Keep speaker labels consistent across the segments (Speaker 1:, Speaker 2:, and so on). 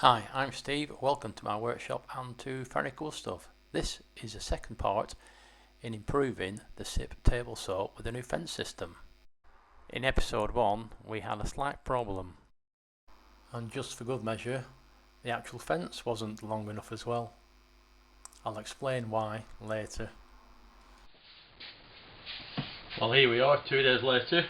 Speaker 1: Hi, I'm Steve. Welcome to my workshop and to Very Cool Stuff. This is the second part in improving the SIP table saw with the new fence system. In episode 1 we had a slight problem, and just for good measure the actual fence wasn't long enough as well. I'll explain why later. Well, here we are 2 days later.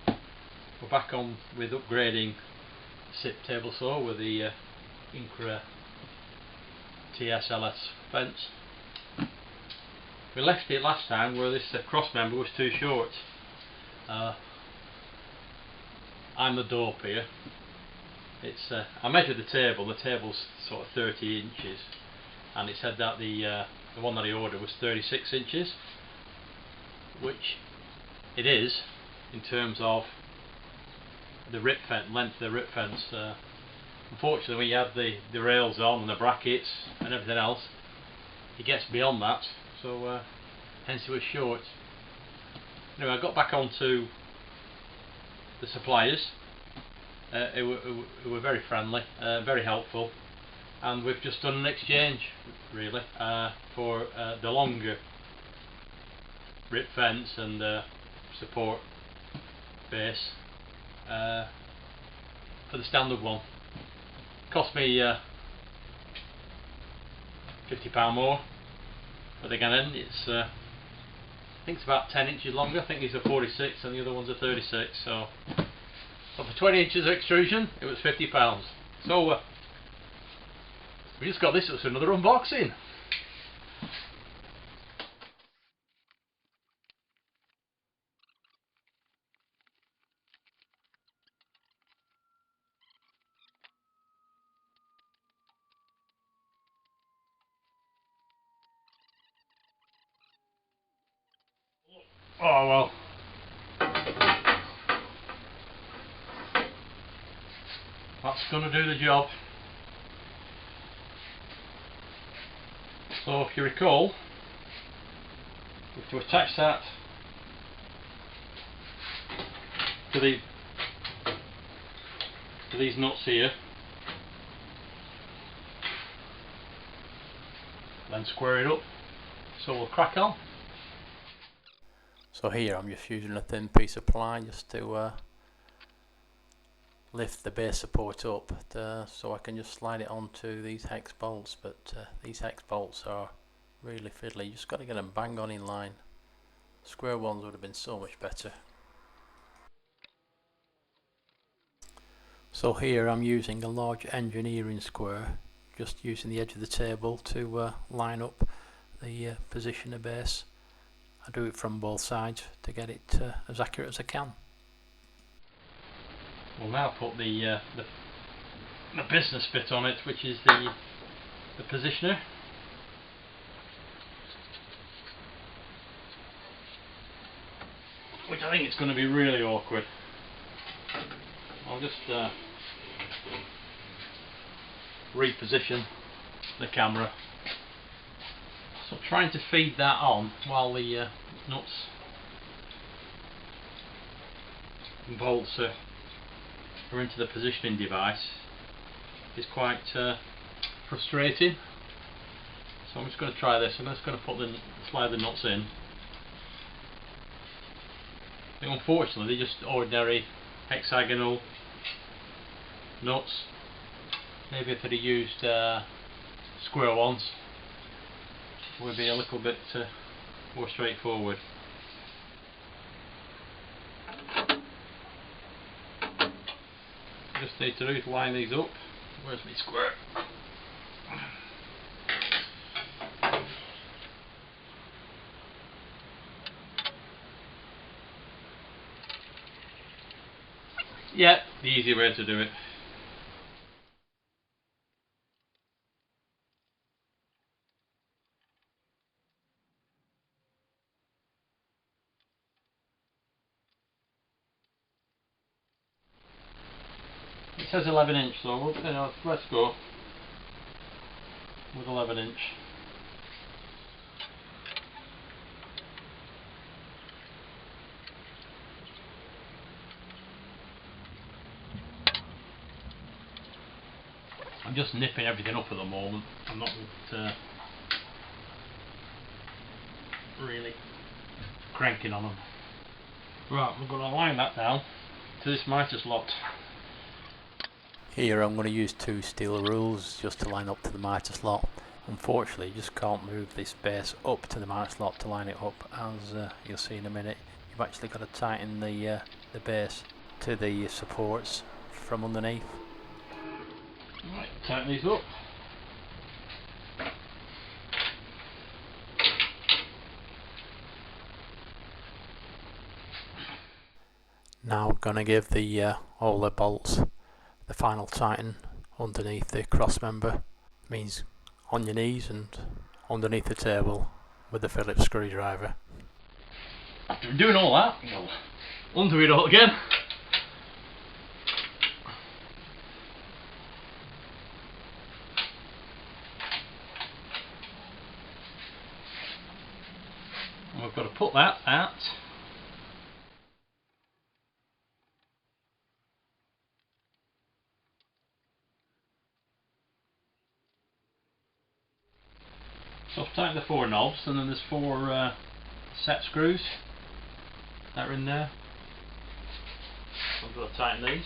Speaker 1: We're back on with upgrading SIP table saw with the INCRA TS fence. We left it last time where this cross member was too short. I'm the dope here. I measured the table. The table's sort of 30 inches, and it said that the one that I ordered was 36 inches, which it is in terms of the length of the rip fence. Unfortunately, when you have the rails on and the brackets and everything else, it gets beyond that, so hence it was short. Anyway, I got back onto the suppliers. Who were very friendly, very helpful, and we've just done an exchange really for the longer rip fence and support base for the standard one. Cost me £50 more, but again it's I think it's about 10 inches longer. I think these are 46 and the other ones are 36, so for 20 inches of extrusion it was £50. So we just got this as another unboxing. Oh well, that's going to do the job. So if you recall, we have to attach that to these nuts here, then square it up. So we'll crack on. So here I'm just using a thin piece of ply just to lift the base support up, so I can just slide it onto these hex bolts, but these hex bolts are really fiddly. You just got to get them bang on in line. Square ones would have been so much better. So here I'm using a large engineering square, just using the edge of the table to line up the position of base. I do it from both sides to get it as accurate as I can. We'll now put the business bit on it, which is the positioner. Which I think it's going to be really awkward. I'll just reposition the camera. So trying to feed that on while the nuts and bolts are into the positioning device is quite frustrating. So I'm just going to try this. I'm just going to slide the nuts in. I think unfortunately they're just ordinary hexagonal nuts. Maybe if I'd have used square ones, it would be a little bit more straightforward. Just need to do is line these up. Where's my square? Yeah, the easy way to do it. It says 11 inch, so let's go with 11 inch. I'm just nipping everything up at the moment. I'm not really cranking on them. Right, we're going to line that down to this mitre slot.
Speaker 2: Here I'm going to use two steel rules just to line up to the mitre slot. Unfortunately, you just can't move this base up to the mitre slot to line it up, as you'll see in a minute. You've actually got to tighten the base to the supports from underneath.
Speaker 1: Right, tighten these up.
Speaker 2: Now I'm going to give the all the bolts the final tighten underneath the cross member. Means on your knees and underneath the table with the Phillips screwdriver.
Speaker 1: After doing all that, we'll undo it all again. And we've got to put that at so I've tightened the 4 knobs, and then there's 4 set screws that are in there. So I've got to tighten these.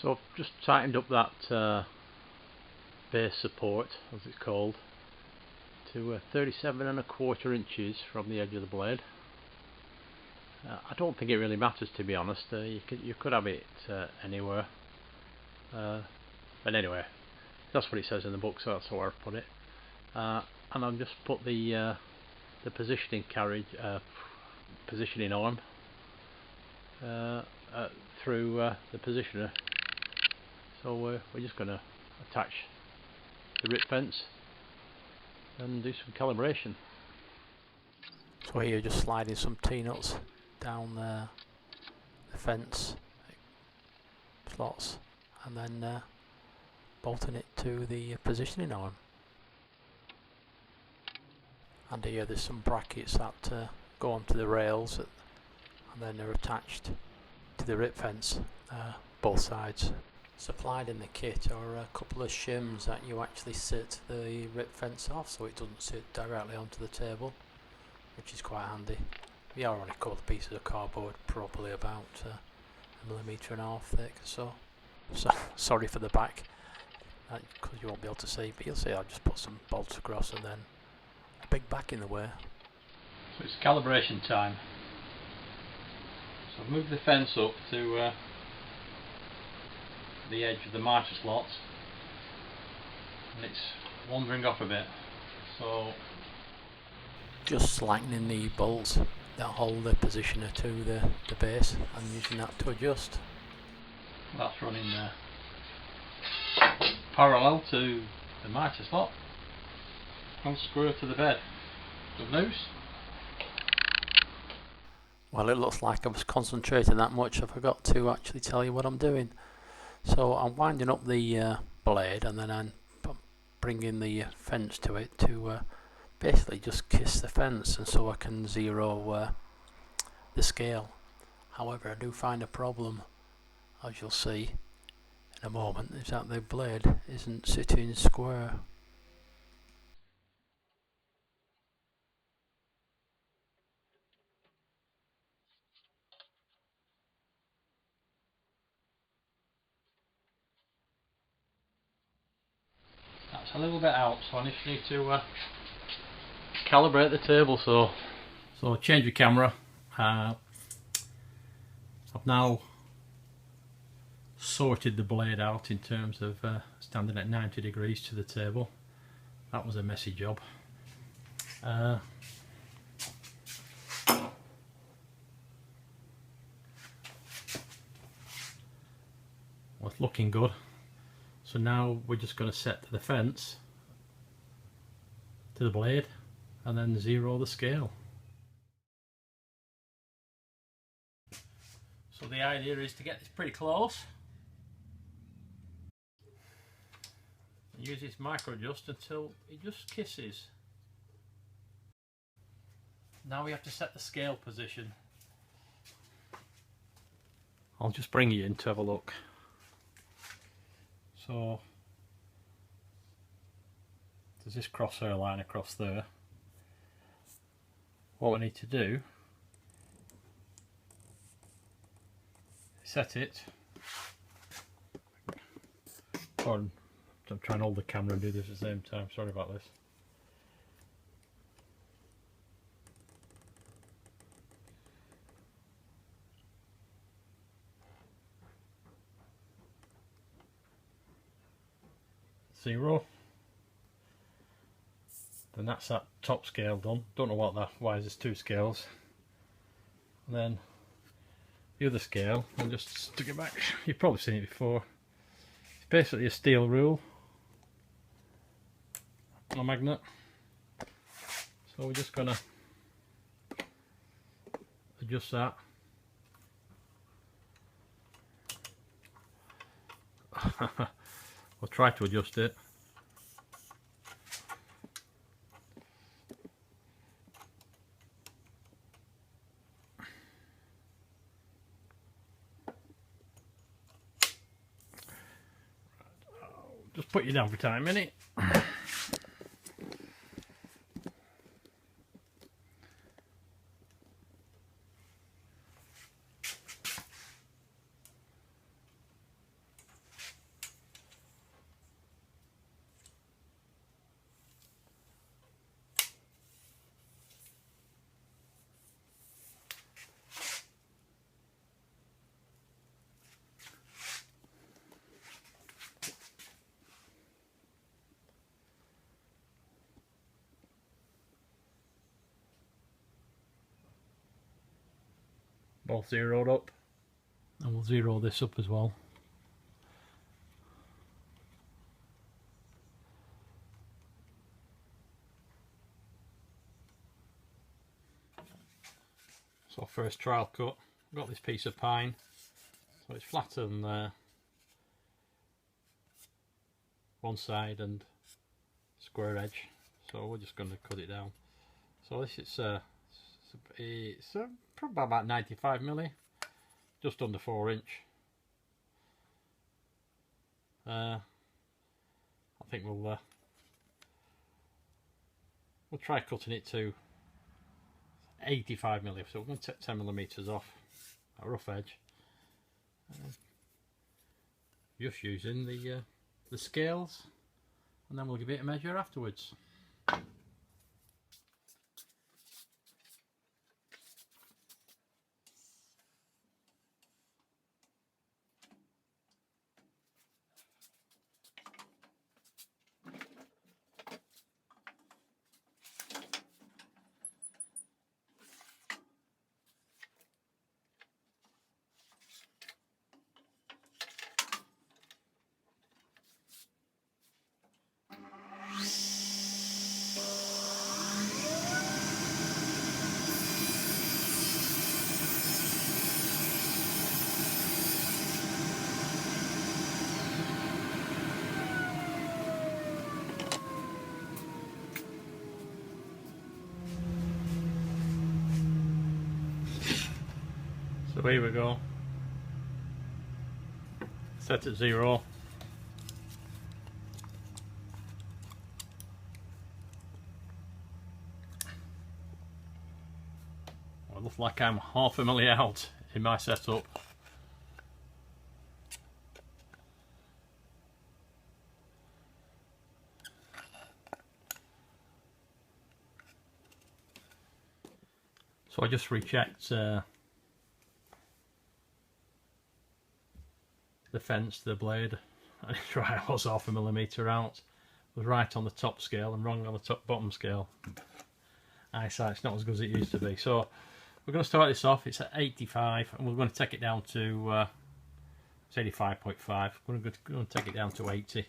Speaker 1: So I've just tightened up that base support, as it's called, to 37¼ inches from the edge of the blade. I don't think it really matters, to be honest. You could have it anywhere, but anyway, that's what it says in the book, so that's where I've put it. And I've just put the positioning positioning arm through the positioner. So we're just going to attach the rip fence and do some calibration.
Speaker 2: So here you're just sliding some T-nuts down the fence slots and then bolting it to the positioning arm. And here there's some brackets that go onto the rails and then they're attached to the rip fence, both sides. Supplied in the kit are a couple of shims that you actually sit the rip fence off so it doesn't sit directly onto the table, which is quite handy. We are only cut the pieces of cardboard probably about 1.5 mm thick, so sorry for the back because you won't be able to see, but you'll see I'll just put some bolts across and then a big back in the way.
Speaker 1: So it's calibration time. So I've moved the fence up to the edge of the mitre slots and it's wandering off a bit, so
Speaker 2: just slackening the bolts that hold the positioner to the base and using that to adjust.
Speaker 1: That's running parallel to the mitre slot. I'll screw it to the bed. Good news.
Speaker 2: Well, it looks like I was concentrating that much I forgot to actually tell you what I'm doing. So I'm winding up the blade and then I'm bringing the fence to it to basically just kiss the fence, and so I can zero the scale. However, I do find a problem, as you'll see in a moment, is that the blade isn't sitting square.
Speaker 1: That's a little bit out, so I just need to calibrate the table saw. So change the camera. I've now sorted the blade out in terms of standing at 90 degrees to the table. That was a messy job. Well, it's looking good. So now we're just going to set the fence to the blade and then zero the scale. So the idea is to get this pretty close. Use this micro adjust until it just kisses. Now we have to set the scale position. I'll just bring you in to have a look. So there's this crosshair line across there. What we need to do is set it. I'm trying to hold the camera and do this at the same time, sorry about this. Zero. Then that's that top scale done. Don't know what that, why there's two scales. And then the other scale, I'll just stick it back. You've probably seen it before. It's basically a steel rule on a magnet. So we're just gonna adjust that. We'll try to adjust it. Just put you down for time, innit? Both zeroed up, and we'll zero this up as well. So first trial cut, I've got this piece of pine, so it's flatter than one side and square edge, so we're just going to cut it down. So this is it's probably about 95mm, just under 4 inch. I think we'll try cutting it to 85mm, so we're going to take 10mm off a rough edge, just using the scales, and then we'll give it a measure afterwards. So here we go, set at 0. Well, it looks like I'm half a milli out in my setup. So I just rechecked the fence, the blade, and it's right, I was half a millimetre out. It was right on the top scale and wrong on the bottom scale. Eyesight's not as good as it used to be. So we're going to start this off, it's at 85, and we're going to take it down to, it's 85.5, we're going to take it down to 80.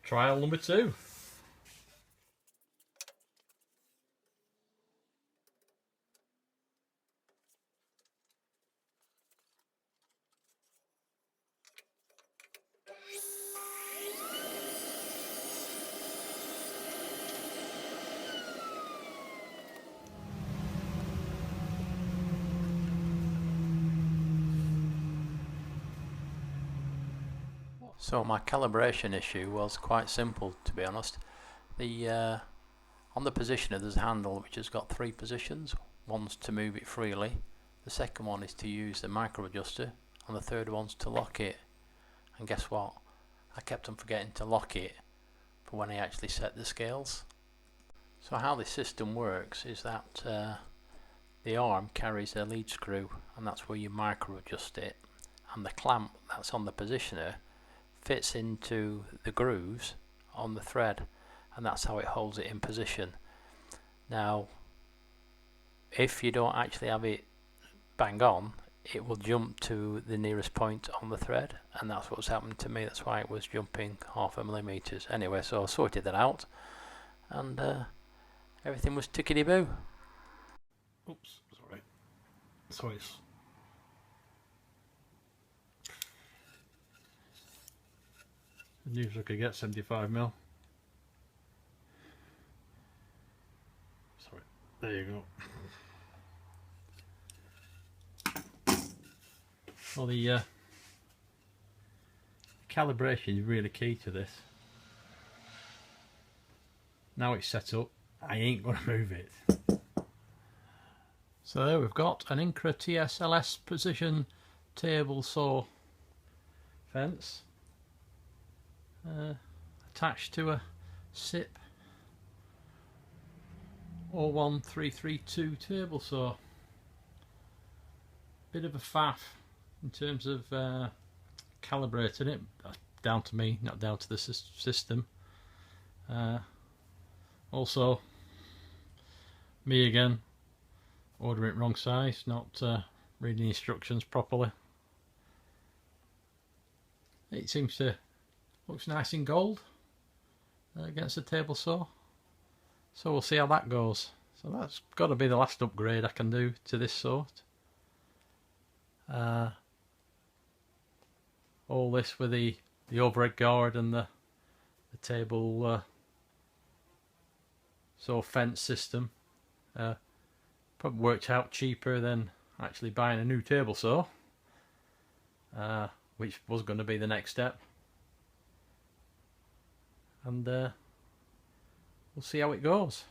Speaker 1: Trial number 2.
Speaker 2: So my calibration issue was quite simple, to be honest. The on the positioner there's a handle which has got 3 positions. One's to move it freely, the second one is to use the micro adjuster, and the third one's to lock it. And guess what? I kept on forgetting to lock it for when I actually set the scales. So how this system works is that the arm carries a lead screw, and that's where you micro adjust it, and the clamp that's on the positioner fits into the grooves on the thread, and that's how it holds it in position. Now if you don't actually have it bang on, it will jump to the nearest point on the thread, and that's what's happened to me. That's why it was jumping 0.5 millimeters. Anyway, so I sorted that out, and everything was tickety-boo.
Speaker 1: Oops, sorry. So it's usually could get 75mm. Sorry, there you go. Well, the calibration is really key to this. Now it's set up, I ain't going to move it. So there we've got an INCRA TS LS precision table saw fence attached to a SIP 01332 table saw. Bit of a faff in terms of calibrating it. Down to me, not down to the system. Also me again, ordering it wrong size, not reading the instructions properly. It seems to looks nice in gold against the table saw, so we'll see how that goes. So that's got to be the last upgrade I can do to this sort. All this with the overhead guard and the table saw fence system probably worked out cheaper than actually buying a new table saw, which was going to be the next step. And we'll see how it goes.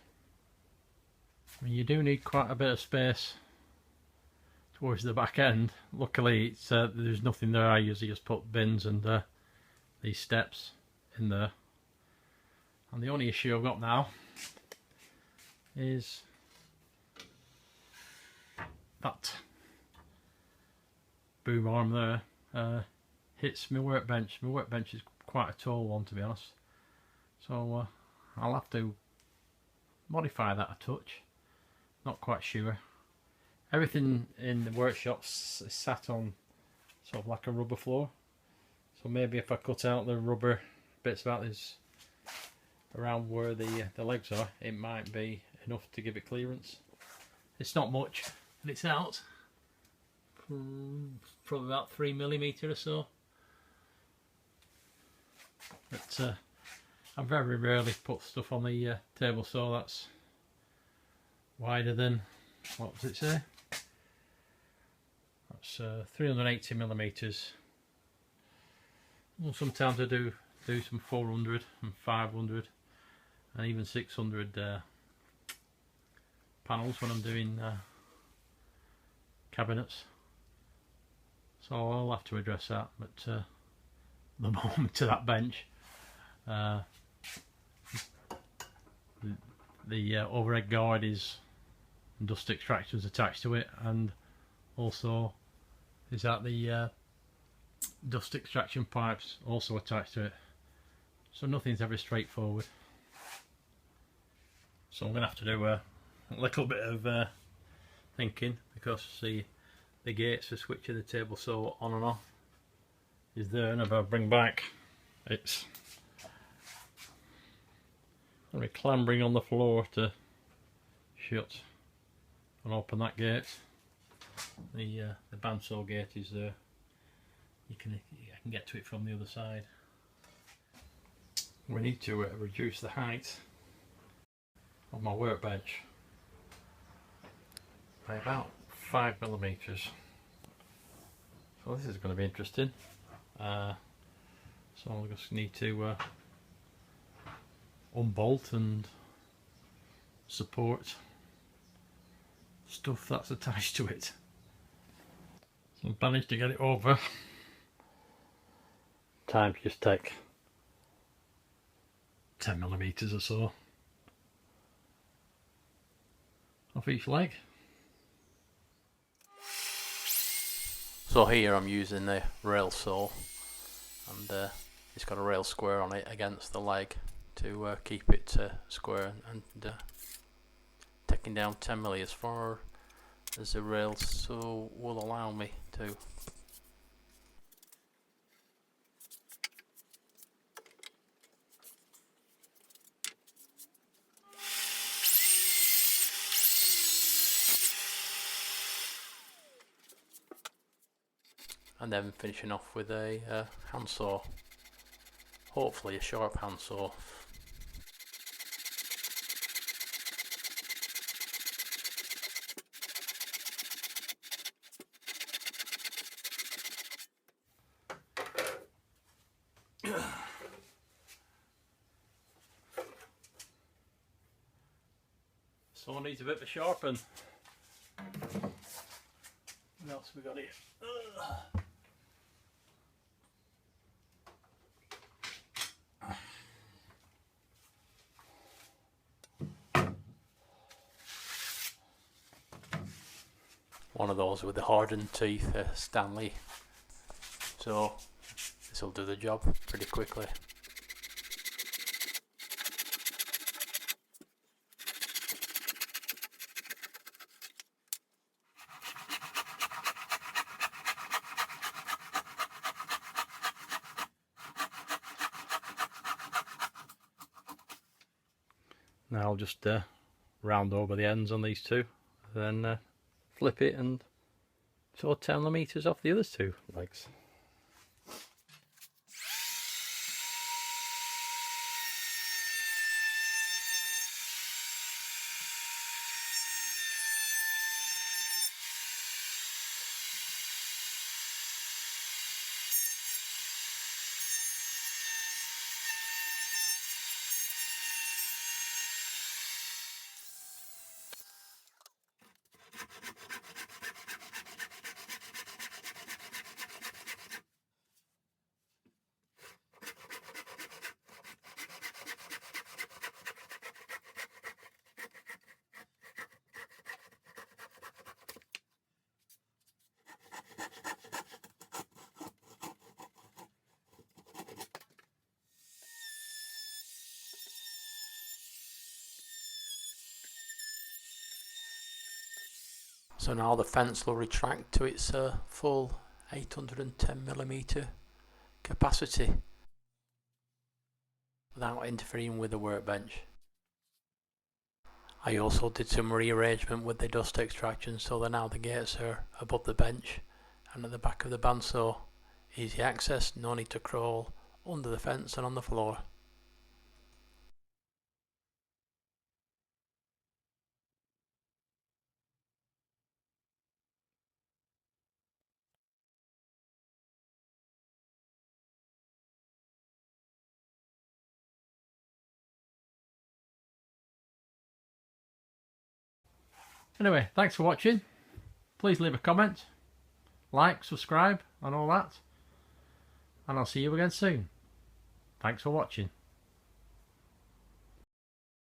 Speaker 1: I mean, you do need quite a bit of space towards the back end. Luckily it's there's nothing there. I usually just put bins and these steps in there, and the only issue I've got now is that boom arm there hits my workbench. My workbench is quite a tall one, to be honest, so I'll have to modify that a touch. Not quite sure. Everything in the workshops is sat on sort of like a rubber floor, so maybe if I cut out the rubber bits about this around where the legs are, it might be enough to give it clearance. It's not much, and it's out probably about 3mm or so, but I very rarely put stuff on the table saw that's wider than, what does it say? That's 380mm. Well, sometimes I do some 400 and 500 and even 600 panels when I'm doing cabinets, so I'll have to address that. But the moment to that bench, the overhead guard is dust extractors attached to it, and also is that the dust extraction pipes also attached to it, so nothing's ever straightforward. So I'm gonna have to do a little bit of thinking, because the gates for switching the table saw on and off is there, and if I bring back, it's gonna be clambering on the floor to shut and open that gate. The bandsaw gate is there. I can get to it from the other side. We need to reduce the height of my workbench by about 5mm. So this is going to be interesting. So So I'll just need to unbolt and support stuff that's attached to it. So I've managed to get it over. Time to just take 10mm or so off each leg.
Speaker 2: So here I'm using the rail saw, and it's got a rail square on it against the leg to keep it square, and taking down 10mm as far as the rail saw will allow me to. And then finishing off with a handsaw, hopefully a sharp handsaw.
Speaker 1: Saw needs a bit of a sharpen. What else have we got here?
Speaker 2: One of those with the hardened teeth, Stanley. So this will do the job pretty quickly.
Speaker 1: Now I'll just round over the ends on these two, then flip it and saw 10mm off the other two legs.
Speaker 2: So now the fence will retract to its full 810mm capacity without interfering with the workbench. I also did some rearrangement with the dust extraction so that now the gates are above the bench and at the back of the bandsaw. Easy access, no need to crawl under the fence and on the floor.
Speaker 1: Anyway, thanks for watching. Please leave a comment, like, subscribe and all that. And I'll see you again soon. Thanks for watching.